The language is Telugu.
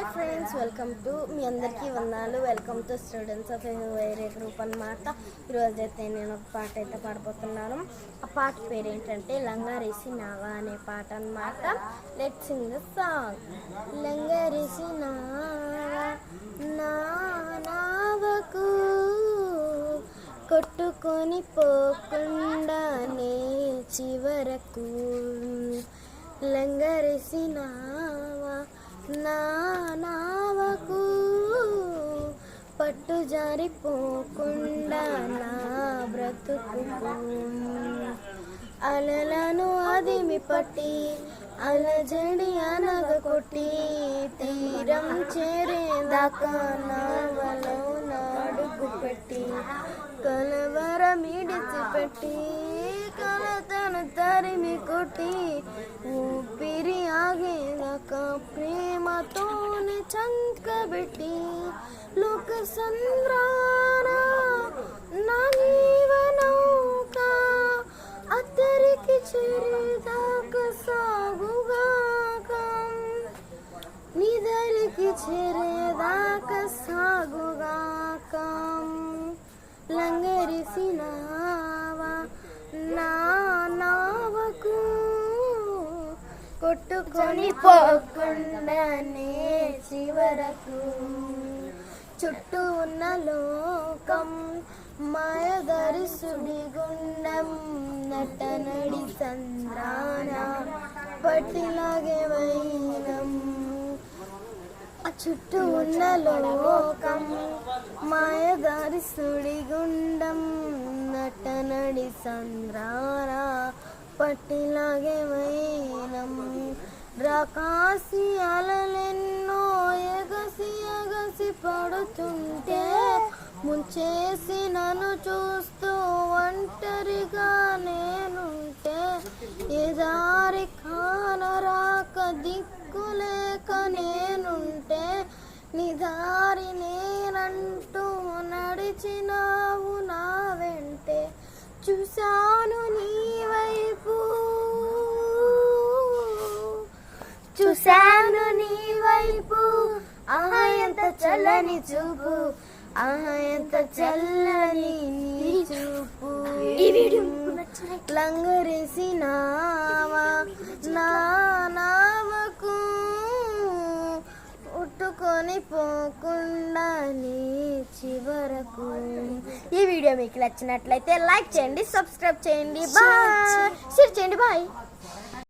Hi friends, welcome to me అందరికీ వందనాలు. వెల్కమ్ టు స్టూడెంట్స్ ఆఫ్ వేరే గ్రూప్ అన్నమాట. ఈరోజైతే నేను ఒక పాట అయితే పాడబోతున్నాను. ఆ పాట పేరు ఏంటంటే లంగారేసి నావా అనే పాట అన్నమాట. Let's sing the song. లంగారేసి నావా నా నావకు కొట్టుకొని పోకుండానే చివరకు లంగారేసి నావా నా నావకు పట్టు జారిపోకుండా నా బ్రతుకుకు అలలను అదిమి పట్టి అలజడి అనగ కొట్టి తీరం చేరేదాకా నావలో నాడుగు పెట్టి కలవరమిడిచిపెట్టి కలతను తరిమి కొట్టి ఊపిరి ఆగేదాకా ప్రేమతోనే చంకబెట్టి లోక సంద్రాన నా జీవనౌక అద్దరికి చేరేదాకా సాగుగాక నిదరికి చేరేదాకా సాగుగాక లంగరిసి నావా నా నావకు కొట్టుకొని పోకుండానే చివరకు చుట్టూ ఉన్న లోకం మాయదారి సుడిగుండం నటనడి సంద్రాన పట్టిలాగే వైనం చుట్టూ ఉన్న లోకం మాయదారి సుడిగుండం నటనడి సంద్రాన పట్టిలాగే వైనం రాకాసి అలలెన్నో ఎగసి ఎగసి పడుతుంటే ముంచేసి నన్ను చూస్తూ ఒంటరిగా నేనుంటే ఏ దారి కానరాక దిక్కులేక నేనుంటే నీ దారి నేనంటూ నడిచినావు నా వెంటే చూశాను నీ వైపు చూశాను నీ వైపు ఆహా ఎంత చల్లని చూపు ఆహా ఎంత చల్లని నీ చూపు లంగరేసి నావా నా నావకు ఉట్టుకొని పోకుండా నీ చివరకు. ఈ వీడియో మీకు నచ్చినట్లయితే లైక్ చేయండి, సబ్స్క్రైబ్ చేయండి, బాయ్, షేర్ చేయండి, బాయ్.